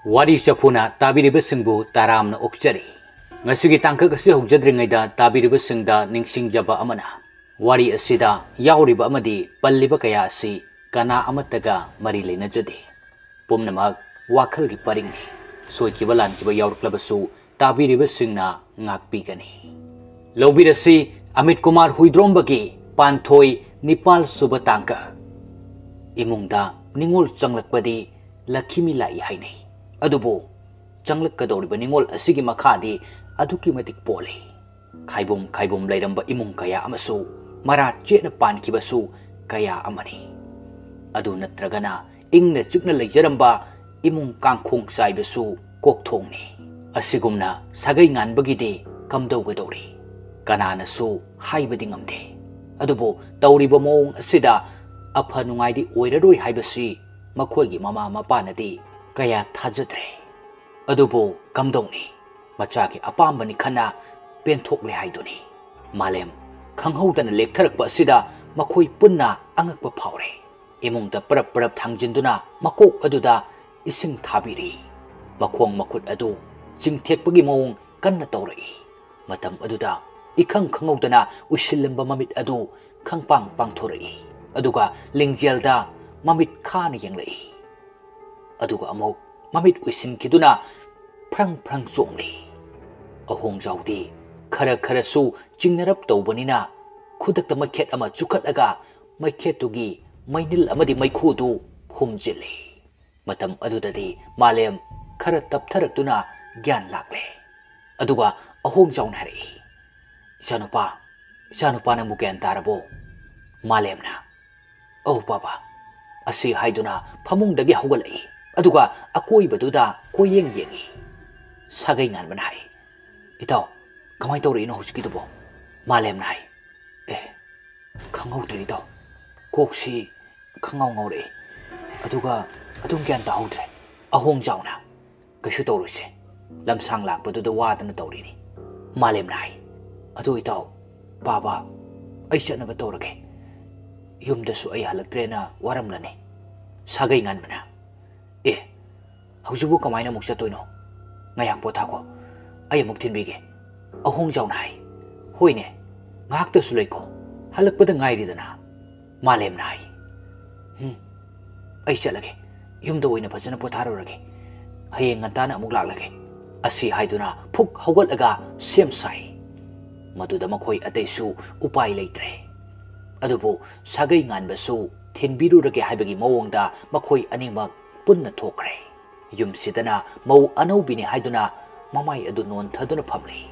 Wari Chafuna Tabiribasingbu Taramna Okchari. Ngasigi tangkak asi hujadringayda Tabiribasingda Ningsingjaba Amana. Wari asida Yauriba Amadi Palliba Kaya asi Kana Amataga Marile Najadi. Pumnamag Wakalgi Paringi. Soikibalan Kiba Yaurklabasu Tabiribasingna Ngakpigani. Lobirasi Amit Kumar Huidrombagi Panthoi Nipal Subatangka. Imungda Ningol Changlakpadi Lakimi Lai Hainei. Adubo changlak kadoriba ningol asigi makhadi aduki matik pole khaibum lairamba imung kaya amasu mara chena pankibasu kaya amani adu natragana ingna chukna leijaramba imung kangkhung saibasu kokthongni asigumna sagai nganbagide kamdaugadori kananasu haibadi ngamde adubo tawriba mong asida apha nungaidi oiraroi haibasi makhoigi mama mapanadi Kaya Tajadre Adubo Kamdoni Machaki Apambani Kana Pentok Lehaidoni Malem Kanghodan Lectarak Sida Makoi Punna Angakpa Paure Imung the Prap Tangjinduna Makok Aduda Ising Tabiri Makong Makut Adu Sing Tekpagi Mong Kana Tori Matam Aduda Ikang Kangodana Ushilamba Mamit Adu Kangpang Pangtori Aduga Lingjelda Mamit Kani Yanglei Aduga amok mamit uisin kiduna prang chongli ahong jaudi khara su jingnarap tawbanina khudakta makhet ama chukhatlaga makhetugi mainil amadi maikhudu humjili matam adudadi malem khara taptharaktuna gyan lakle aduga ahong jaun hari isanupa na mugen tarabo malemna oh baba asi haiduna phamungdagi haugalai Aduga akoi baduda koyeng yengi sagai ngan banai itaw kamai tawri no husiki dubo malem nai khangau tri itaw koksi khangau ngore aduga adung gyan ta hudre ahong jauna kashu tawruse lamsang lak baduda wadana tawri ni malem nai adu itaw baba ai chana ba tawrage yumda su ai halaktrena waramlane sagai ngan bana Haujubu kamaina muksa toino ngayang potako ay muktin bige ahong jaw nai hoine ngak ta sulai ko halak pada ngairi dana malem nai ay chalage yumda oina phajana potharo rage hayeng ngantana amuk laklage asi haiduna phuk hawgalaga sem sai maduda makhoi ataisu upai leitre adubu sagai nganbasu thinbiru rage haibagi mawongda makhoi animak punna thokre yumsidana mau anaubini haiduna mamai adu non thaduna phamli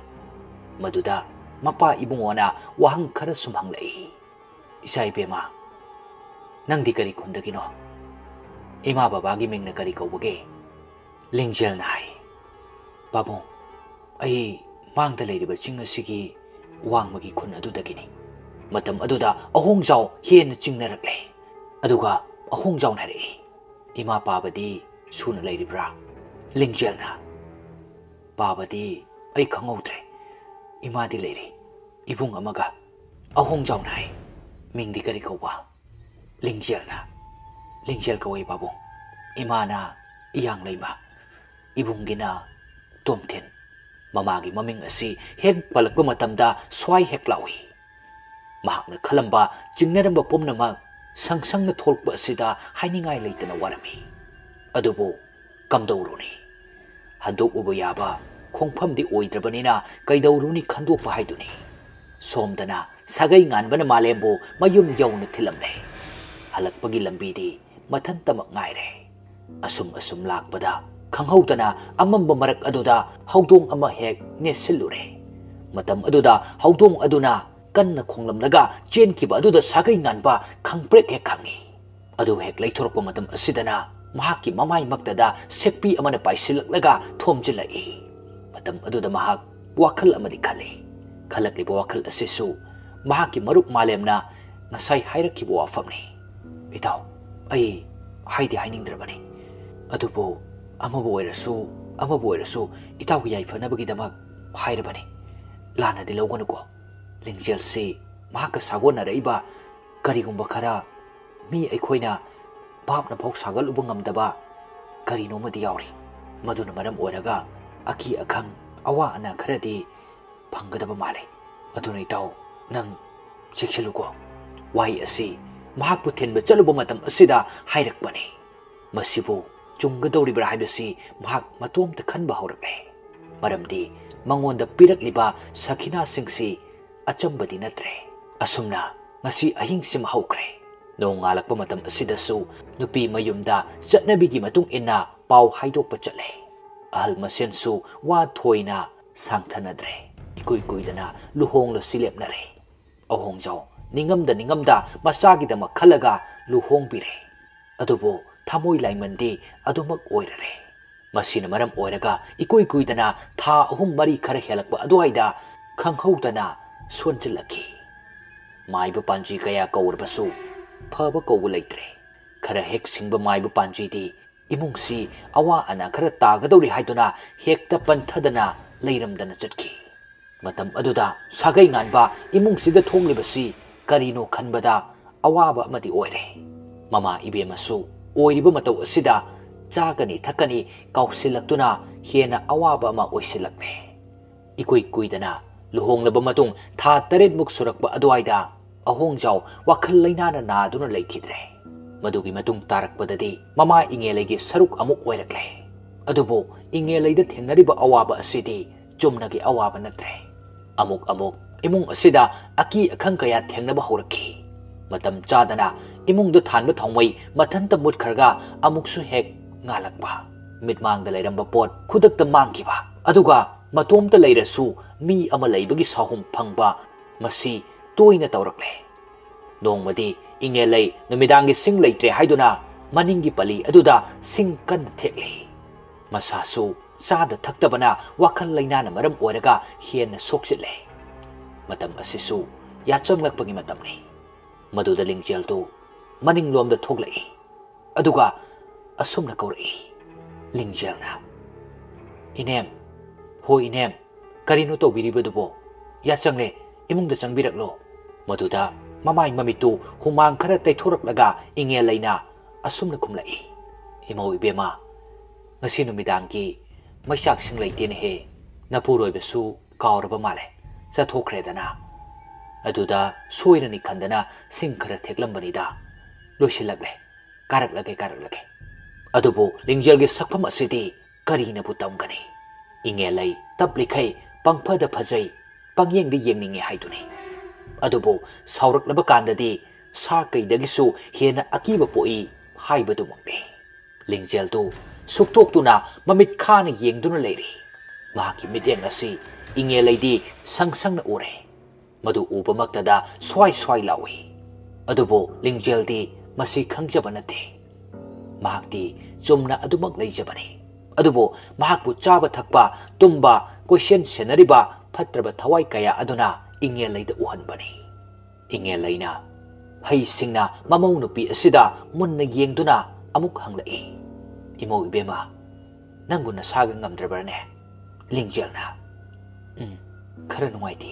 maduda mapa ibungona wahang khara sumhanglai isai bema nangdi kari khundagino ima baba gi mingna kari kawbage lingjel nai babu ai mangda leiriba chinga sigi wangmagi khun adu dagini matam aduda ahong jaw hen chingnarakle aduga ahong jaw nari Ima Pabadi Suna Lady Bra Lingjelna Pabadi ay kangodre Ima di lady Ibung amaga Ahong jaw nai Mingdi kari kawa Lingjelna Lingjel kaway babong Ima na iyang layma Ibung gina Tomtin Mamagi maming asi Heg palagpa matamda Swai hek lawi Mahak na kalamba Jingnaramba pom namag Sangsang na tholpa asida hainingai leitana warami adubo kamdauruni handok uba yaba khongphamdi oidrabanina kaidauruni khandokpa haiduni somdana sagai nganbana malembo mayum yauna thilamle halakpagi lambidi mathantamak ngaire asum lakpada khanghaudana amamba marak aduda haudong ama hek nesilure matam aduda haudong aduna Kanna khonglamlaga chen kiba aduda sagai nganba khangprek hek khangi adu hek leithorokpa matam asidana mahaki mamai maktada sekpi amana paisilaklaga thomjilai matam aduda mahak wakhal amadi khale khalakliba wakhal asisu mahaki marup malemna ngasai hairakkiba wafamni itaw ai haidi hainingdrabani adubo amabu oirasu itaw gi yaifanabagi damak hairabani lana di lawgonuko Lingjel si mahaka sagona reiba karigumba khara mi aikhoina bap na phok sagal ubangam daba karino madi yauri ꯃꯗꯨꯅ ꯃꯔꯝ ꯑꯣꯏꯔꯒ ꯑꯀꯤ ꯑꯈꯪ ꯑꯋꯥ ꯑꯅꯥ ꯈꯔꯗꯤ ꯐꯪꯒꯗꯕ ꯃꯥꯜꯂꯤ ꯑꯗꯨꯅ ꯏꯇꯥꯎ ꯅꯪ ꯆꯦꯛꯁꯤꯜꯂꯨꯀꯣ ꯋꯥꯍꯩ ꯑꯁꯤ ꯃꯍꯥꯛꯄꯨ ꯊꯤꯟꯕ ꯆꯠꯂꯨꯕ ꯃꯇꯝ ꯑꯁꯤꯗ ꯍꯥꯏꯔꯛꯄꯅꯤ ꯃꯁꯤꯕꯨ ꯆꯨꯝꯒꯗꯧꯔꯤꯕ꯭ꯔꯥ ꯍꯥꯏꯕꯁꯤ ꯃꯍꯥꯛ ꯃꯇꯣꯝꯇ ꯈꯟꯕ ꯍꯧꯔꯛꯂꯦ ꯃꯔꯝꯗꯤ ꯃꯉꯣꯟꯗ ꯄꯤꯔꯛꯂꯤꯕ ꯁꯈꯤꯅꯥꯁꯤꯡꯁꯤ ꯑꯆꯝꯕꯗꯤ ꯅꯠꯇ꯭ꯔꯦ ꯑꯁꯨꯝꯅ ꯉꯁꯤ ꯑꯍꯤꯡꯁꯤꯃ ꯍꯧꯈ꯭ꯔꯦ ꯅꯣꯡ ꯉꯥꯜꯂꯛꯄ ꯃꯇꯝ ꯑꯁꯤꯗꯁꯨ ꯅꯨꯄꯤ ꯃꯌꯨꯝꯗ ꯆꯠꯅꯕꯤꯒꯤ ꯃꯇꯨꯡ ꯏꯟꯅ ꯄꯥꯎ ꯍꯥꯏꯗꯣꯛꯄ ꯆꯠꯂꯦ ꯑꯍꯜ ꯃꯁꯦꯟꯁꯨ ꯋꯥ ꯊꯣꯏꯅ ꯁꯥꯡꯊꯅꯗ꯭ꯔꯦ ꯏꯀꯨꯏ ꯀꯨꯏꯗꯅ ꯂꯨꯍꯣꯡꯂꯁꯤ ꯂꯦꯞꯅꯔꯦ ꯑꯍꯣꯡꯖꯥꯎ ꯅꯤꯡꯉꯝꯗ ꯃꯆꯥꯒꯤꯗꯃꯛ ꯈꯜꯂꯒ ꯂꯨꯍꯣꯡꯕꯤꯔꯦ ꯑꯗꯨꯕꯨ ꯊꯃꯣꯏ ꯂꯥꯏꯃꯟꯗꯤ ꯑꯗꯨꯃꯛ ꯑꯣꯏꯔꯔꯦ ꯃꯁꯤꯅ ꯃꯔꯝ ꯑꯣꯏꯔꯒ ꯏꯀꯨꯏ ꯀꯨꯏꯗꯅ ꯊꯥ 3-4 ꯈꯔ ꯍꯦꯜꯂꯛꯄ ꯑꯗꯨꯋꯥꯏꯗ ꯈꯪꯍꯧꯗꯅ ꯁꯣꯟꯖꯤꯜꯂꯛꯈꯤ ꯃꯥꯏꯕ ꯄꯥꯟꯖꯤ ꯀꯌꯥ ꯀꯧꯔꯕꯁꯨ ꯐꯕ ꯀꯧꯕ ꯂꯩꯇ꯭ꯔꯦ ꯈꯔ ꯍꯦꯛ ꯁꯤꯡꯕ ꯃꯥꯏꯕ ꯄꯥꯟꯖꯤꯗꯤ ꯏꯃꯨꯡꯁꯤ ꯑꯋꯥ ꯑꯅꯥ ꯈꯔ ꯇꯥꯒꯗꯧꯔꯤ ꯍꯥꯏꯗꯨꯅ ꯍꯦꯛꯇ ꯄꯟꯊꯗꯅ ꯂꯩꯔꯝꯗꯅ ꯆꯠꯈꯤ ꯃꯇꯝ ꯑꯗꯨꯗ ꯁꯥꯒꯩ ꯉꯥꯟꯕ ꯏꯃꯨꯡꯁꯤꯗ ꯊꯣꯛꯂꯤꯕꯁꯤ ꯀꯔꯤꯅꯣ ꯈꯟꯕꯗ ꯑꯋꯥꯕ ꯑꯃꯗꯤ ꯑꯣꯏꯔꯦ ꯃꯃꯥ ꯏꯕꯦꯝꯃꯁꯨ ꯑꯣꯏꯔꯤꯕ ꯃꯇꯧ ꯑꯁꯤꯗ ꯆꯥꯒꯅꯤ ꯊꯛꯀꯅꯤ ꯀꯥꯎꯁꯤꯜꯂꯛꯇꯨꯅ ꯍꯦꯟꯅ ꯑꯋꯥꯕ ꯑꯃ ꯑꯣꯏꯁꯤꯜꯂꯛꯂꯦ ꯏꯀꯨꯏ ꯀꯨꯏꯗꯅ ꯂꯨꯍꯣꯡꯂꯕ ꯃꯇꯨꯡ ꯊꯥ 8ꯃꯨꯛ ꯁꯨꯔꯛꯄ ꯑꯗꯨꯋꯥꯏꯗ ꯑꯍꯣꯡꯖꯥꯎ ꯋꯥꯈꯜ ꯂꯩꯅꯥꯅ ꯅꯥꯗꯨꯅ ꯂꯩꯈꯤꯗ꯭ꯔꯦ ꯃꯗꯨꯒꯤ ꯃꯇꯨꯡ ꯇꯥꯔꯛꯄꯗꯗꯤ ꯃꯃꯥ ꯏꯉꯦꯂꯩꯒꯤ ꯁꯔꯨꯛ ꯑꯃꯨꯛ ꯑꯣꯏꯔꯛꯂꯦ ꯑꯗꯨꯕꯨ ꯏꯉꯦꯂꯩꯗ ꯊꯦꯡꯅꯔꯤꯕ ꯑꯋꯥꯕ ꯑꯁꯤꯗꯤ ꯆꯨꯝꯅꯒꯤ ꯑꯋꯥꯕ ꯅꯠꯇ꯭ꯔꯦ ꯑꯃꯨꯛ ꯏꯃꯨꯡ ꯑꯁꯤꯗ ꯑꯀꯤ ꯑꯈꯪ ꯀꯌా ꯊꯦꯡꯅꯕ ꯍꯧꯔꯛꯈꯤ ꯃꯇꯝ ꯆꯥꯗꯅ ꯏꯃꯨꯡꯗ ꯊꯥꯟꯕ ꯊꯥꯎꯃꯩ ꯃꯊꯟꯇ ꯃꯨꯠꯈ꯭ꯔꯒ ꯑꯃꯨꯛꯁꯨ ꯍꯦꯛ ꯉꯥꯜꯂꯛꯄ ꯃꯤꯠꯃꯥꯡꯗ ꯂꯩꯔꯝꯕ ꯄꯣꯠ ꯈꯨꯗꯛꯇ ꯃꯥꯡꯈꯤꯕ ꯑꯗꯨꯒ ꯃꯇꯣꯝꯇ ꯂꯩꯔꯁꯨ ꯃꯤ ꯑꯃ ꯂꯩꯕꯒꯤ ꯁꯥꯍꯨꯝ ꯐꯪꯕ ꯃꯁꯤ ꯇꯣꯏꯅ ꯇꯧꯔꯛꯂꯦ ꯅꯣꯡꯃꯗꯤ ꯏꯉꯦꯂꯩ ꯅꯨꯃꯤꯗꯥꯡꯒꯤ ꯁꯤꯡ ꯂꯩꯇ꯭ꯔꯦ ꯍꯥꯏꯗꯨꯅ ꯃꯅꯤꯡꯒꯤ ꯄꯜꯂꯤ ꯑꯗꯨꯗ ꯁꯤꯡ ꯀꯟꯅ ꯊꯦꯛꯂꯤ ꯃꯁꯥꯁꯨ ꯆꯥꯗ ꯊꯛꯇꯕꯅ ꯋꯥꯈꯜ ꯂꯩꯅꯥꯅ ꯃꯔꯝ ꯑꯣꯏꯔꯒ ꯍꯦꯟꯅ ꯁꯣꯛꯆꯤꯜꯂꯦ ꯃꯇꯝ ꯑꯁꯤꯁꯨ ꯌꯥꯆꯪꯂꯛꯄꯒꯤ ꯃꯇꯝꯅꯤ ꯃꯗꯨꯗ ꯂꯤꯡꯖꯦꯜꯗꯨ ꯃꯅꯤꯡꯂꯣꯝꯗ ꯊꯣꯛꯂꯛꯏ ꯑꯗꯨꯒ ꯑꯁꯨꯝꯅ ꯀꯧꯔꯛꯏ ꯂꯤꯡꯖꯦꯜꯅ ꯏꯅꯦꯝ ꯍꯣꯏ ꯏꯅꯦꯝ ꯀꯔꯤꯅꯣ ꯇꯧꯕꯤꯔꯤꯕꯗꯨꯕꯣ ꯌꯥꯆꯪꯂꯦ ꯏꯃꯨꯡꯗ ꯆꯪꯕꯤꯔꯛꯂꯣ ꯃꯗꯨꯗ ꯃꯃꯥꯏ ꯃꯃꯤꯠꯇꯨ ꯍꯨꯃꯥꯡ ꯈꯔ ꯇꯩꯊꯣꯔꯛꯂꯒ ꯏꯉꯦꯂꯩꯅ ꯑꯁꯨꯝꯅ ꯈꯨꯝꯂꯛꯏ ꯏꯃꯧ ꯏꯕꯦꯝꯃ ꯉꯁꯤ ꯅꯨꯃꯤꯗꯥꯡꯒꯤ ꯃꯩꯆꯥꯛꯁꯤꯡ ꯂꯩꯇꯦꯅꯦꯍꯦ ꯅꯄꯨꯔꯣꯏꯕꯁꯨ ꯀꯥꯎꯔꯕ ꯃꯥꯜꯂꯦ ꯆꯠꯊꯣꯛꯈ꯭ꯔꯦꯗꯅ ꯑꯗꯨꯗ ꯁꯣꯏꯔꯅꯤ ꯈꯟꯗꯅ ꯁꯤꯡ ꯈꯔ ꯊꯦꯛꯂꯝꯕꯅꯤꯗ ꯂꯣꯏꯁꯤꯜꯂꯛꯂꯦ ꯀꯥꯔꯛꯂꯒꯦ ꯑꯗꯨꯕꯨ ꯂꯤꯡꯖꯦꯜꯒꯤ ꯁꯛꯐꯝ ꯑꯁꯤꯗꯤ ꯀꯔꯤꯅꯕꯨ ꯇꯝꯒꯅꯤ ꯏꯉꯦꯂꯩ ꯇꯞꯂꯤꯈꯩ ꯄꯪꯐꯗ ꯐꯖꯩ ꯄꯪꯌꯦꯡꯗ ꯌꯦꯡꯅꯤꯡꯉꯦ ꯍꯥꯏꯗꯨꯅꯤ ꯑꯗꯨꯕꯨ ꯁꯥꯎꯔꯛꯂꯕ ꯀꯥꯟꯗꯗꯤ ꯁꯥ ꯀꯩꯗꯒꯤꯁꯨ ꯍꯦꯟꯅ ꯑꯀꯤꯕ ꯄꯣꯛꯏ ꯍꯥꯏꯕꯗꯨꯃꯛꯅꯤ ꯂꯤꯡꯖꯦꯜꯗꯨ ꯁꯨꯛꯇꯣꯛꯇꯨꯅ ꯃꯃꯤꯠ ꯈꯥꯅ ꯌꯦꯡꯗꯨꯅ ꯂꯩꯔꯤ ꯃꯍꯥꯛꯀꯤ ꯃꯤꯠꯌꯦꯡ ꯑꯁꯤ ꯏꯉꯦꯂꯩꯗꯤ ꯁꯪꯁꯪꯅ ꯎꯔꯦ ꯃꯗꯨ ꯎꯕꯃꯛꯇꯗ ꯁ꯭ꯋꯥꯏ ꯂꯥꯎꯏ ꯑꯗꯨꯕꯨ ꯂꯤꯡꯖꯦꯜꯗꯤ ꯃꯁꯤ ꯈꯪꯖꯕ ꯅꯠꯇꯦ ꯃꯍꯥꯛꯇꯤ ꯆꯨꯝꯅ ꯑꯗꯨꯃꯛ ꯂꯩꯖꯕꯅꯤ ꯑꯗꯨꯕꯨ ꯃꯍꯥꯛꯄꯨ ꯆꯥꯕ ꯊꯛꯄ ꯇꯨꯝꯕ ꯀꯣꯏꯁꯦꯟ ꯁꯦꯟꯅꯔꯤꯕ ꯐꯠꯇ꯭ꯔꯕ ꯊꯋꯥꯏ ꯀꯌꯥ ꯑꯗꯨꯅ ꯏꯉꯦꯂꯩꯗ ꯎꯍꯟꯕꯅꯤ ꯏꯉꯦꯂꯩꯅ ꯍꯩꯁꯤꯡꯅ ꯃꯃꯧ ꯅꯨꯄꯤ ꯑꯁꯤꯗ ꯃꯨꯟꯅ ꯌꯦꯡꯗꯨꯅ ꯑꯃꯨꯛ ꯍꯪꯂꯛꯏ ꯏꯃꯧ ꯏꯕꯦꯝꯃ ꯅꯪꯕꯨ ꯅꯁꯥꯒ ꯉꯝꯗ꯭ꯔꯕ꯭ꯔꯅꯦ ꯂꯤꯡꯖꯦꯜꯅ ꯈꯔ ꯅꯨꯡꯉꯥꯏꯇꯦ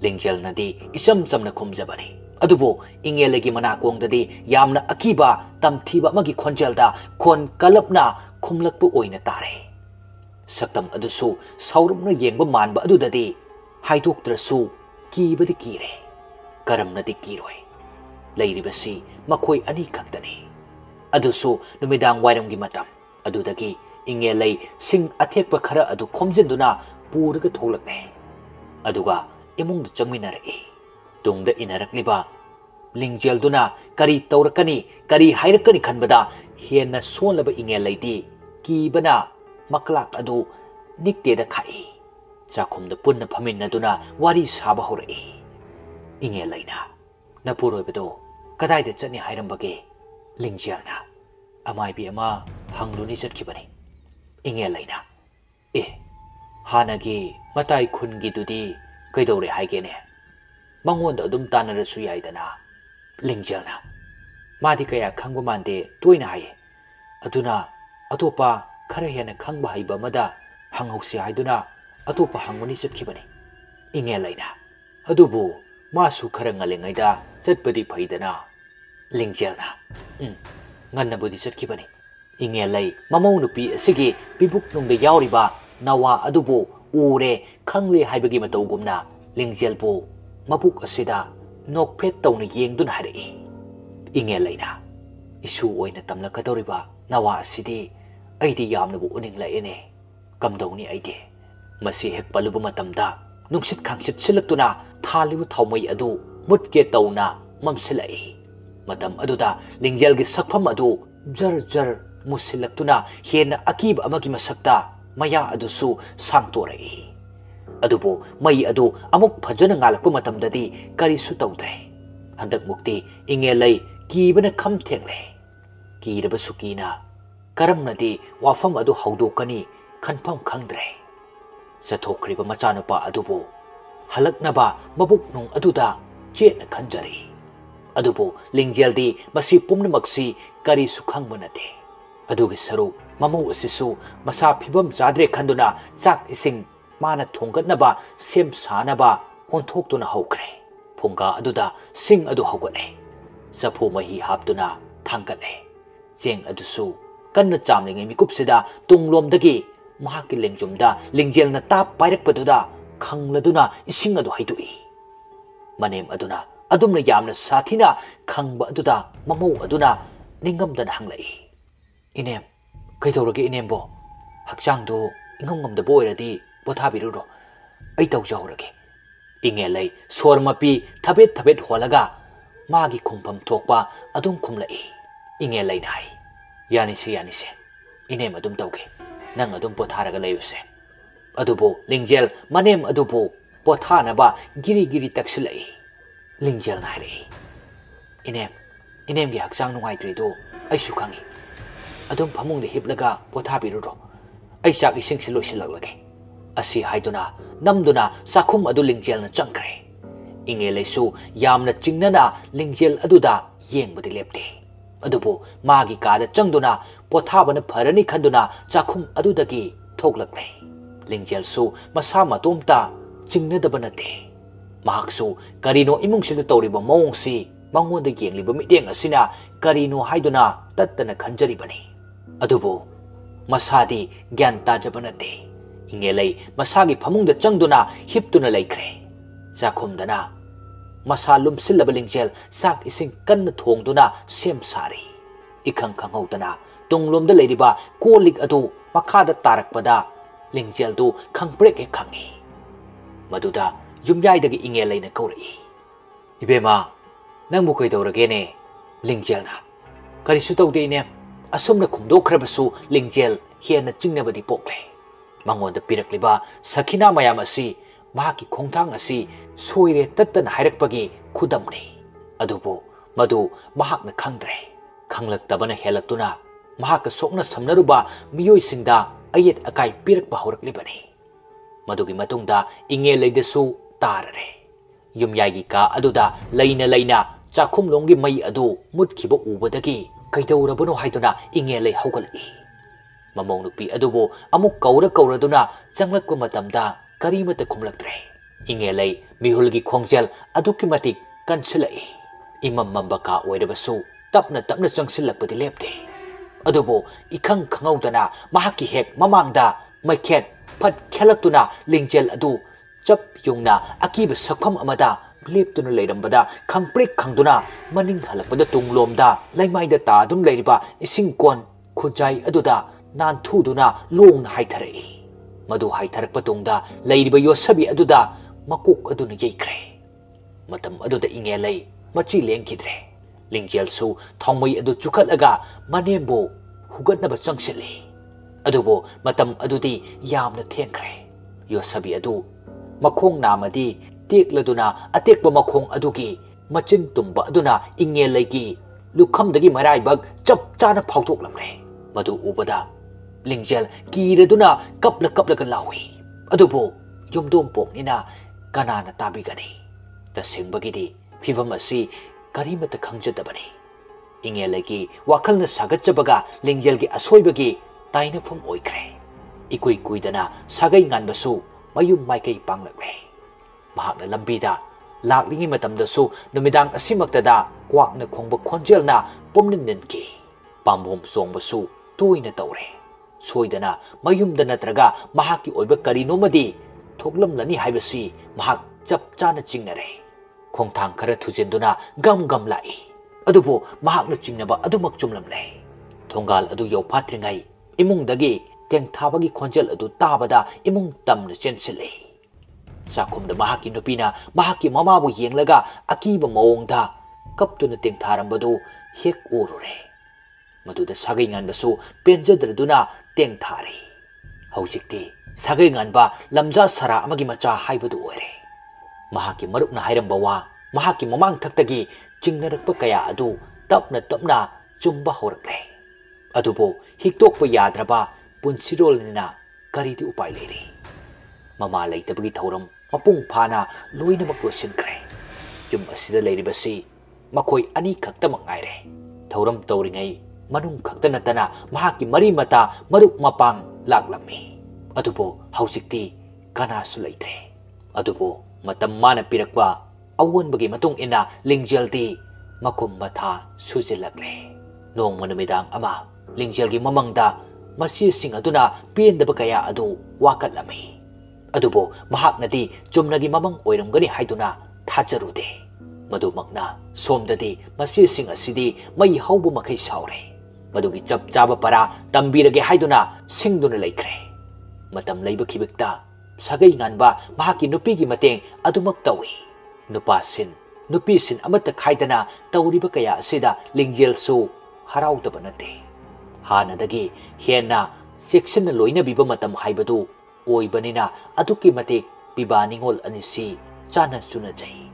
ꯂꯤꯡꯖꯦꯜꯅꯗꯤ ꯏꯆꯝ ꯆꯝꯅ ꯈꯨꯝꯖꯕꯅꯤ ꯑꯗꯨꯕꯨ ꯏꯉꯦꯂꯩꯒꯤ ꯃꯅꯥꯀꯣꯡꯗꯗꯤ ꯌꯥꯝꯅ ꯑꯀꯤꯕ ꯇꯝꯊꯤꯕ ꯑꯃꯒꯤ ꯈꯣꯟꯖꯦꯜꯗ ꯈꯣꯟ ꯀꯜꯂꯞꯅ ꯈꯨꯝꯂꯛꯄ ꯑꯣꯏꯅ ꯇꯥꯔꯦ ꯁꯛꯇꯝ ꯑꯗꯨꯁꯨ ꯁꯥꯎꯔꯞꯅ ꯌꯦꯡꯕ ꯃꯥꯟꯕ ꯑꯗꯨꯗꯗꯤ ꯍꯥꯏꯗꯣꯛꯇ꯭ꯔꯁꯨ ꯀꯤꯕꯗꯤ ꯀꯤꯔꯦ ꯀꯔꯝꯅꯗꯤ ꯀꯤꯔꯣꯏ ꯂꯩꯔꯤꯕꯁꯤ ꯃꯈꯣꯏ ꯑꯅꯤ ꯈꯛꯇꯅꯤ ꯑꯗꯨꯁꯨ ꯅꯨꯃꯤꯗꯥꯡ ꯋꯥꯏꯔꯝꯒꯤ ꯃꯇꯝ ꯑꯗꯨꯗꯒꯤ ꯏꯉꯦꯂꯩ ꯁꯤꯡ ꯑꯊꯦꯛꯄ ꯈꯔ ꯑꯗꯨ ꯈꯣꯝꯖꯤꯟꯗꯨꯅ ꯄꯨꯔꯒ ꯊꯣꯛꯂꯛꯂꯦ ꯑꯗꯨꯒ ꯏꯃꯨꯡꯗ ꯆꯪꯃꯤꯟꯅꯔꯛꯏ ꯇꯨꯡꯗ ꯏꯟꯅꯔꯛꯂꯤꯕ ꯂꯤꯡꯖꯦꯜꯗꯨꯅ ꯀꯔꯤ ꯇꯧꯔꯛꯀꯅꯤ ꯀꯔꯤ ꯍꯥꯏꯔꯛꯀꯅꯤ ꯈꯟꯕꯗ ꯍꯦꯟꯅ ꯁꯣꯟꯂꯕ ꯏꯉꯦꯂꯩꯗꯤ ꯀꯤꯕꯅ ꯃꯀ꯭ꯂꯥꯛ ꯑꯗꯨ ꯅꯤꯛꯇꯦꯗ ꯈꯥꯛꯏ ꯆꯥꯛꯈꯨꯝꯗ ꯄꯨꯟꯅ ꯐꯝꯃꯤꯟꯅꯗꯨꯅ ꯋꯥꯔꯤ ꯁꯥꯕ ꯍꯧꯔꯛꯏ ꯏꯉꯦꯂꯩꯅ ꯅꯄꯨꯔꯣꯏꯕꯗꯣ ꯀꯗꯥꯏꯗ ꯆꯠꯅꯤ ꯍꯥꯏꯔꯝꯕꯒꯦ ꯂꯤꯡꯖꯦꯜꯅ ꯑꯃꯥꯏꯕꯤ ꯑꯃ ꯍꯪꯂꯨꯅꯤ ꯆꯠꯈꯤꯕꯅꯤ ꯏꯉꯦꯂꯩꯅ ꯍꯥꯟꯅꯒꯤ ꯃꯇꯥꯏ ꯈꯨꯟꯒꯤꯗꯨꯗꯤ ꯀꯩꯗꯧꯔꯦ ꯍꯥꯏꯒꯦꯅꯦ ꯃꯉꯣꯟꯗ ꯑꯗꯨꯝ ꯇꯥꯟꯅꯔꯁꯨ ꯌꯥꯏꯗꯅ ꯂꯤꯡꯖꯦꯜꯅ ꯃꯥꯗꯤ ꯀꯌꯥ ꯈꯪꯕ ꯃꯥꯟꯗꯦ ꯇꯣꯏꯅ ꯍꯥꯏꯌꯦ ꯑꯗꯨꯅ ꯑꯇꯣꯞꯄ ꯈꯔ ꯍꯦꯟꯅ ꯈꯪꯕ ꯍꯩꯕ ꯑꯃꯗ ꯍꯪꯍꯧꯁꯤ ꯍꯥꯏꯗꯨꯅ ꯑꯇꯣꯞꯄ ꯍꯪꯉꯨꯅꯤ ꯆꯠꯈꯤꯕꯅꯤ ꯏꯉꯦꯂꯩꯅ ꯑꯗꯨꯕꯨ ꯃꯥꯁꯨ ꯈꯔ ꯉꯜꯂꯤꯉꯩꯗ ꯆꯠꯄꯗꯤ ꯐꯩꯗꯅ ꯂꯤꯡꯖꯦꯜꯅ ꯉꯟꯅꯕꯨꯗꯤ ꯆꯠꯈꯤꯕꯅꯤ इंगे लई ममौ नुपी असिगी पिबुक नुंग यावरिबा नवा अदुबो उरे खंगले हाइबगी मतौगुमना लिंगजेलबो मबुक असिदा नोकफेट तौना येंगदुन हारई इंगे लईना इशु ओइना तमलकदौरिबा नवा असिदी अइदी यामनबु उनिंग लाएने कमदौनी अइदे मसी हेक पलुबु मतमदा नुंगसित खांगसित सिलक्तुना थालिबु थाउमई अदु मुटके तौना ममसिलाई मतम अदुदा लिंगजेलगी सकफम अदु जर जर मुसिलक्तुना हेना अकीब अमगी मसक्ता मया अदुसु सांगतोरई अदुबो मई अदु अमुक फजन ngalakpu matamdadi karisu tawdre handak mukti inge lei kibana kham thengle kiraba sukina karamnadi wafam adu haudokani khanpham khangdre sathokriba machanupa adubo halaknaba mabuk nung aduda chena khanjari adubo lingjeldi masi pumnamaksi karisu khangmanate adugi saru mamu asisu masa phibam chadre khanduna chak ising माना थोंगनबा same सानबा ओंथोक्तुना हौख्रे फुंगा अदुदा सिंग अदु हौगले सफु मही हापतुना थांगले Cheng अदुसु कन्न चामलिंगे मिकुपसिदा तुंगलोमदगी महाकि लेंगजुमदा लिंगजेलना ताप पाइरकपदुदा खंगलदुना इसिंग अदु हाइदुई मनेम अदुना अदुमना यामना साथिना खंगबा अदुदा ममौ अदुना निंगमदना हंगलई इनेम कैदौरगे इनेमबो हक्चांगदो इंगमगमदबो ओइरदी पोथाबिरुरो आई तौजहौरगे इंगे लई सोरमपी थबेत थबेत होलगा मागी खुमफम थोकपा अदुम खुमलई इंगे लई नाई यानिसे इनेम अदुम तौगे नंग अदुम पोथारगा लयुसे अदुबो लिंगजेल मनेम अदुबो पोथानबा गिरी गिरी तक्सिलई लिंगजेल नाइरे इनेम गी हक्चांग नुंगाइत्रिदो आइसु खंगी अदुम फमुंगदे हिपलगा पोथाबिरुरो आई चाक इसिंगसि लोइसिलगलगे असी हाइदुना नमदुना साखुम अदु लिंगजेलना चंखरे इंगे लेसु यामना चिंगनना लिंगजेल अदुदा येंगबदि लेपते अदुबो मागी कादा चंगदुना पोथाबना फरनी खंदुना चाखुम अदुदगी थोकलकले लिंगजेलसु मसा मतोमता चिंगनदबनते महाकसु करिनो इमुंगसिदा तौरिबा मौंगसी मंगोंदा येंगलिबा मिटेंग असिना करिनो हाइदुना तत्तना खंजरिबनी अदुबो मसादी ज्ञान ताजबनते इंगे लई मसागी फमुंगदा चंगदुना हिपतुना लैख्रे चाखुमदना मसा लुमसिल्लबा लिंगजेल चाक इसिंग कन्न थोंगदुना सेम सारी इखंग खंगौदना तुंगलोमदा लैरिबा कोलिक अदु मखादा तारकपदा लिंगजेलदु खंगप्रेक हे खंगी मदुदा युमयाइदगी इंगे लैना कौरई इबेमा नंगबु कैदौरगेने लिंगजेलना करिसु तौदे इने असुमना खुमदोखरबसु लिंगजेल हेना चिंगनबदि पोकले मंगोंदा पिरकलिबा सखिना मयाम असि माकी खोंथांग असि सोइरे तत्तन हाइरकपगी खुदमनि अदुबो मदु महाकना खंगद्रे खंगलक्तबना हेलक्तुना महाका सोकना समनरुबा मियोइसिंगदा अयेत अकाई पिरकपा हौरकलिबनि मदुगी मतुंगदा इंगे लैदसु ताररे युमयागी का अदुदा लैना चाखुमलोंगी मई अदु मुटखिबा उबदगी कैदौरबनो हाइदुना इंगे लै हौगलई ममौ नुपी अदुबो अमुक कौरदुना चंगलक्पा मतमदा करीमत खुमलक्त्रे इंगे लै मिहुलगी खोंगजेल अदुकी मतिक कंसिलई इमम मम्बका ओइरबसु तपना चंगसिलक्पदि लेपते अदुबो इखंग खंगौदना महाकी हेक ममांगदा मैखेत फट खेलक्तुना लिंगजेल अदु चप युंगना अकीब सकफम अमदा लेपतुना लैरंबदा खंगप्रेक खंगदुना मनिंग हलकपदा तुंगलोमदा लैमाइदा तादुम लैरिबा इसिंग कोन खुजाई अदुदा नानथुदुना लोंग हाइथरई मदु हाइथरक पतुंगदा लैरिबा योसबी अदुदा मकोक अदुना यैख्रे मतम अदुदा इंगे लै मची लेंखिद्रे लिंगजेलसु थौमई अदु चुखलगा मनेमबो हुगतनबा चंगसिले अदुबो मतम अदुदी यामना थेंख्रे योसबी अदु मखोंग नामदी टेक्लदुना अतेक्बा मखोंग अदुगी मचिन तुम्बा अदुना इंगे लैगी लुखमदगी मराइबग चप चाना फाउथोकलमरे मदु उबदा लिंगजेल कीरदुना कपलक लावी अदुबो युमदोम पोकनिना कनाना ताबिगनी तसेंबगिदी फिवम असि करीमत खंगजदबनी इंगे लैगी वाखलना सागतचबगा लिंगजेलगी असोइबगी ताइनफम ओइख्रे इकुई कुइदना सागै गानबसु मयुम माइकई पांगलक्ले महाकना लंबीदा लाकलिंगी मतमदसु नुमिदांग असिमक्तदा क्वाकना खोंबा खोंजेलना पुमनिननकी पामबोम सोंबसु toina tawre soidana mayumda natraga mahaki oiba karinomadi thoklamlani haibasi mahak chap chana chingnare khongthang khara thujenduna gam gam lai adubo mahakna chingnaba adumak chumlamle thongal adu yau phatringai imungdagi tengthabagi khonjel adu tabada imung tamna chensile sakhumda mahaki nupina mahaki mamabu yenglaga akiba mawongda kaptuna tengtharambadu hek urure maduda sagai nganbasu penjadraduna tengthari hausikti sagai nganba lamja sara amagi macha haibadu oire mahaki marupna hairamba wa mahaki mamang thaktagi chingnarakpa kaya adu tapna tapna chumba horakle adubo hiktokpa yadraba punsirolnina karidi upai leiri mama leitabagi thauram mapung phana loinamak losinkhre yum asida leiribasi makoi ani khaktamak ngaire thauram tauringai manung khakta natana mahaki mari mata marup mapang laklami adubo hausikti kanasu leitre adubo matam mana pirakba awonbagi matung ina lingjeldi makum matha sujilakle nong manumidang ama lingjelgi mamangda masi sing aduna pendaba kaya adu wakatlami adubo mahaknadi chumnagi mamang oiramgani haiduna thajarude madumakna somdadi masi sing asidi mai haubu makai saure madugi chap chaba para tambirage haiduna singduna laikre matam leiba khibikta sagai nganba mahaki nupigi mateng adumak tawi nupasin nupisin amata khaidana tawriba kaya asida lingjel su haraudaba nate hanadagi hena section loina biba matam haibadu oibanina aduki matek bibaningol anisi chana chuna jai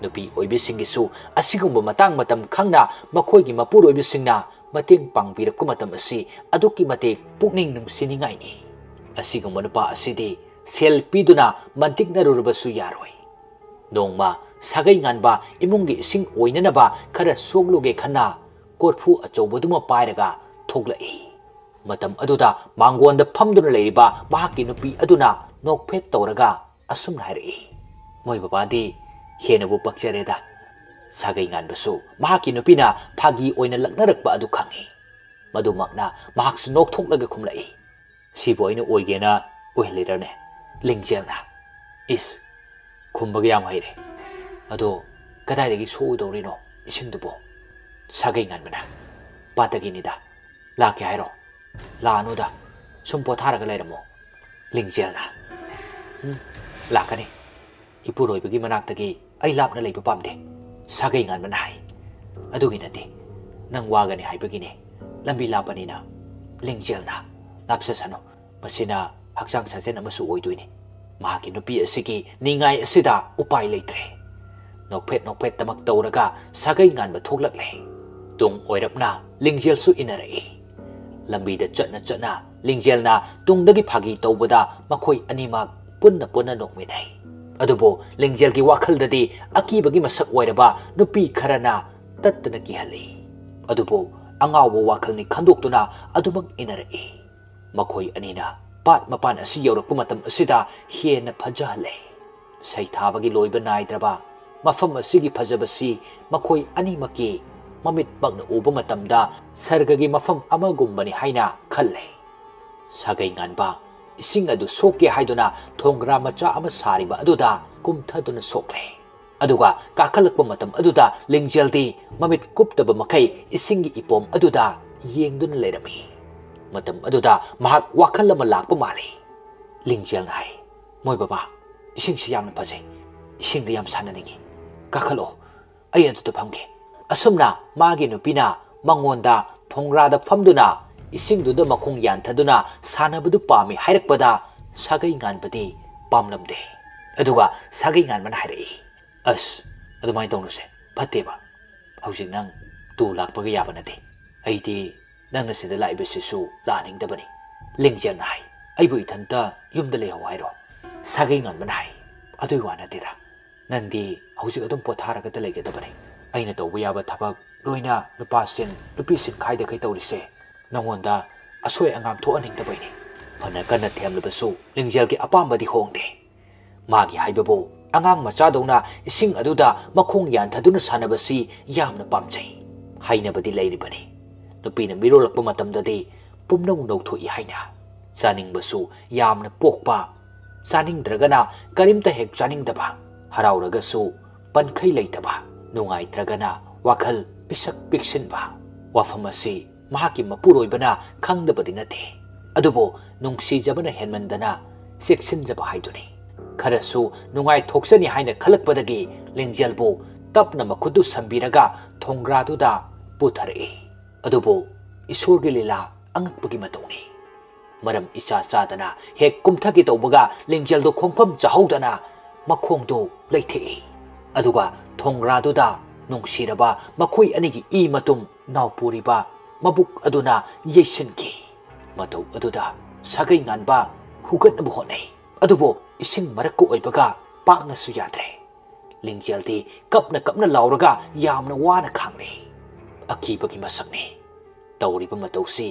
nupi oibisingisu asigumba matang matam khangna makhoigi mapur oibisingna mateng pangbirakku matam asi aduki matek pukning nungsiningai ni asigumba nupa asidi sel piduna mantikna rurubasu yaroi nongma sagai nganba imungi sing oinanaba khara sogluge khana korfu achobuduma pairaga thoglai matam aduda mangonda phamduna leiriba mahaki nupi aduna nokphet tawraga asum hairi moi babadi henabu pakjareda sagai nganbasu mahaki nupina phagi oina laknarakba adu khangi madumakna mahaksu nokthoklaga khumlai siboina oigena oilerane lingjelna is khumbaga yam haire ado kadaidagi soudorino isingdubo sagai nganbana pataginida lake hairo lanuda sum potharaga leiramo lingjelna lakani ipuroibagi manaktagi ai lapna leiba pamde sagai nganbana hai adugi nate nang wagani haibagine lambi lapanina lingjelna lapsasano masina haksang sajen amasu oidoini mahaki nupi asigi ningai asida upai leitre nokphet tamak tawraga sagai nganba thoklakle tung oirapna lingjel su inarai lambi da chana lingjelna tungdagi phagi tawbada makhoi animak punna nokminai adubo lingjel gi wakhal dadi akibagi masak oiraba nupi kharana tattana ki hali adubo angawo wakhal ni khandoktuna adumak inarai makhoi anina pat mapan asi yaurakpa matam asida hena phajahale saithabagi loiba naidraba mafam asigi phajabasi makhoi animaki mamit bagna uba matamda sargagi mafam amagumbani haina khalle sagai nganba ising adu soke haiduna thongra macha ama sariba aduda kumthaduna sokle aduga kakhalakpa matam aduda lingjeldi mamit kuptaba makai isingi ipom aduda yengduna lerami matam aduda mahak wakhal ama lakpa mali lingjel hai moi baba ising si yamna phajai ising da yam sananingi kakhalo ai aduda phamge asumna magi nupina mangonda thongrada phamduna isingduda makhong yanthaduna sanabadu pami hairakpada sagai nganbadi pamlamde aduga sagai nganman hairai as adumai tonuse phateba hausing nang tu lakpaga yaba nate aidi nang nasida laibasisu laningdabani lingjel hai aibu ithanta yumda leho hairo sagai nganman hai adui wanatira nandi hausing adum potharaga ta legedabani aina tawba yaba thabak loina nupasin nupisin khaida kai tawrise nangonda asoi angam thoaningdabaini phana kana themlabasu lingjelgi apambadi hongde magi haibabo angang machadona ising aduda makhong yanthaduna sanabasi yamna pamjai hainabadi leiribani nupina mirolakpa matamdadi पुमनौ नौथोई हाइना चानिंगबसु यामना पोकपा चानिंगद्रगना करिमता हेक चानिंगदबा हराउरगसु पनखै लैतबा नुंगाइत्रगना वाखल पिसक पिक्सिनबा वाफम असि महाकी मपुरोइबना खंगदबदि नथे अदुबो नुंगसिजबना हेनमंदना सेक्सिनजबा हाइदुनि खरसु नुंगाइ थोक्सनि हाइना खलकपदगी लिंगजलबो तपना मखुदु संबिरगा थोंग्रादुदा पुथरए अदुबो ईश्वरगी लीला अंगपगी मतौनी मरम इचा चादना हेक कुमथगी तौबगा लिंगजलदो खोंफम चाहौदना मखोंदो लैथेए अदुगा थोंग्रादुदा नुंगसिरबा मखोई अनिगी ई मतुम नावपुरिबा मबुक अदुना येसनकी मतौ अदुदा सागै गानबा हुगतनबो होनै अदुबो इसिंग मरक्कु ओइबगा पाकनसु याद्रे लिंगजलदी कपना कपना लाउरगा यामना वाना खांगने अकीबगी मसकने तौरिबा मतौसी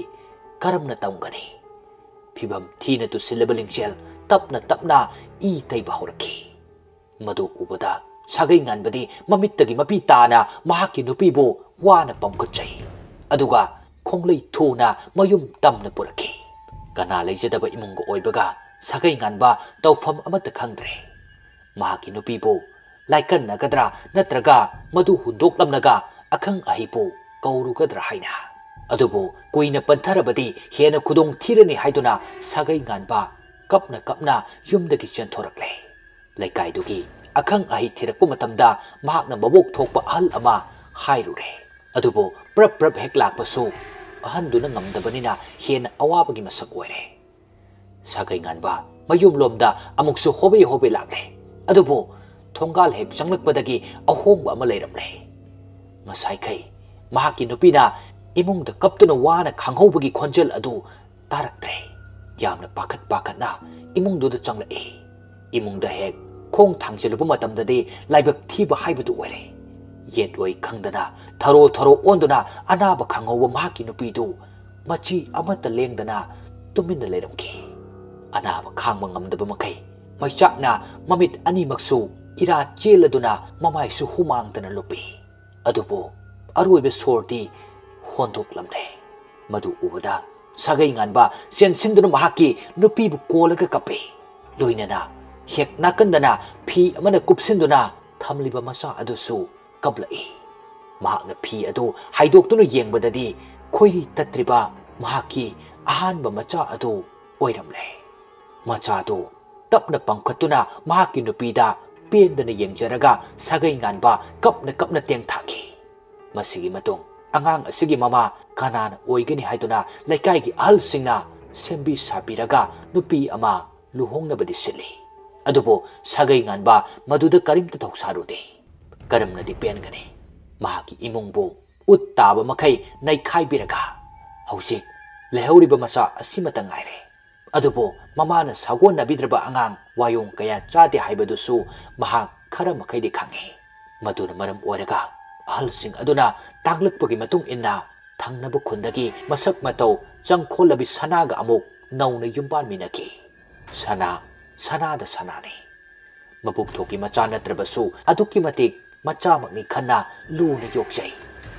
करमना तौगनी फिबम थीना तुसिलब लिंगजल तपना तपना ई तैबा होरखी मदु उबदा सागै गानबदी ममित्तगी मपी ताना महाकी नुपीबो वाना पमकुचै अदुगा खोंगलै थूना मयुम तमना पुरखी कना लैजदबा इमुंग ओइबगा सागै गानबा तौफम अमत खंद्रे महाकी नुपीबो लाइकन नगद्रा नत्रगा मदु हुंदोकलमनगा अखंग अहिबो कौरुगद्रा हाइना अदुबो कुइना पंथरबदी हेना खुदोंग थीरनी हाइदुना सागै गानबा कपना कपना युमदगी चेंथोरकले लैकाइदुगी अखंग अहि थीरकपा मतमदा महाकना मबोक थोकपा अहल अमा हाइरुरे अदुबो प्रप प्रप हेक लाकपसु अहनदुना ngamdabaniना हेना अवाबगी मसक ओइरे सागै गानबा मयुम लोमदा अमुकसु होबे होबे लागे अदुबो थोंगाल हेक चंगलकपदगी अहोंबा अमा लेरमले ngसाइखै महाकी नुपीना इमुंगदा कप्तुना वाना खांगहौबगी खोंजल अदु तारक्त्रे यामना पाखत पाखतना इमुंगदुदा चंगलए इमुंगदा हेक खोंग थांगजलुबा मतमददी लाइबक थीबा हाइबदु ओइरे येट ओइ खंगदना थरो थरो ओंदुना अनाबा खांगहौबा महाकी नुपीदु मची अमत लेंगदना तुमिना लेरमकी अनाबा खांगबा ngamdaba मखै मैचाकना ममित अनिमक्सु इरा चेलदुना ममाइसु हुमांगदना लुपी अदुबो अरुइबे सोरदी होंदोकलमने मदु उबदा सागै गानबा सेनसिंदुना महाकी नुपीबु कोलगा कपे लोइनना हेक नाकंदना फी अमना कुपसिंदुना थमलिबा मसा अदुसु कबलई महाकना फी अदु हाइदोक्तुना येंगबददी खोइरी तत्रिबा महाकी अहानबा मचा अदु ओइरमले मचादु तपना पंखतुना महाकी नुपीदा पेंदना येंगजरगा सागै गानबा कपना कपना तेंगथाकी मसिगी मतुंग angang asigi mama kanana oigani haiduna laikai gi ahal singna sembi sabiraga nupi ama luhongna badi sili adubo sagai nganba maduda karimta thausarude karamna di pengani mahaki imungbo uttaba makai nai khaibiraga hausik lehoriba masa asimata ngaire adubo mama na sagon nabidraba angang wayong kaya chade haibadusu mahak khara makai di khangi maduna maram oraga ahal sing aduna taglakpagi matung inna thangnaba khundagi masak matau changkholabi sanaga amuk nauna yumpan minaki sanada sanani mabuk thoki macha natrabasu aduki matik macha makni khanna luna yokjai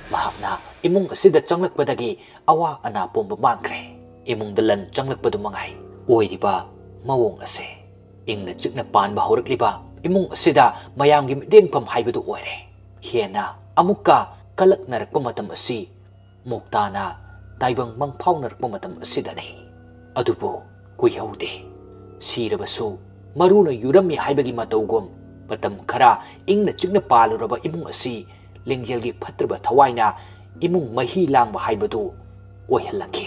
mahakna imung asida changlakpadagi awa ana pomba mangkre imung dalan changlakpadu mangai oiriba mawong ase ingna chikna panba haurakliba imung asida mayamgi midengpam haibadu oire hena amuka kalak narakpa matam asi muktana taibang mangphaw narakpa matam asidani adubo kuihaude sirabasu maruna yurami haibagi matawgum matam khara ingna chikna paluraba imung asi lingjelgi phatraba thawaina imung mahi langba haibadu oihalaki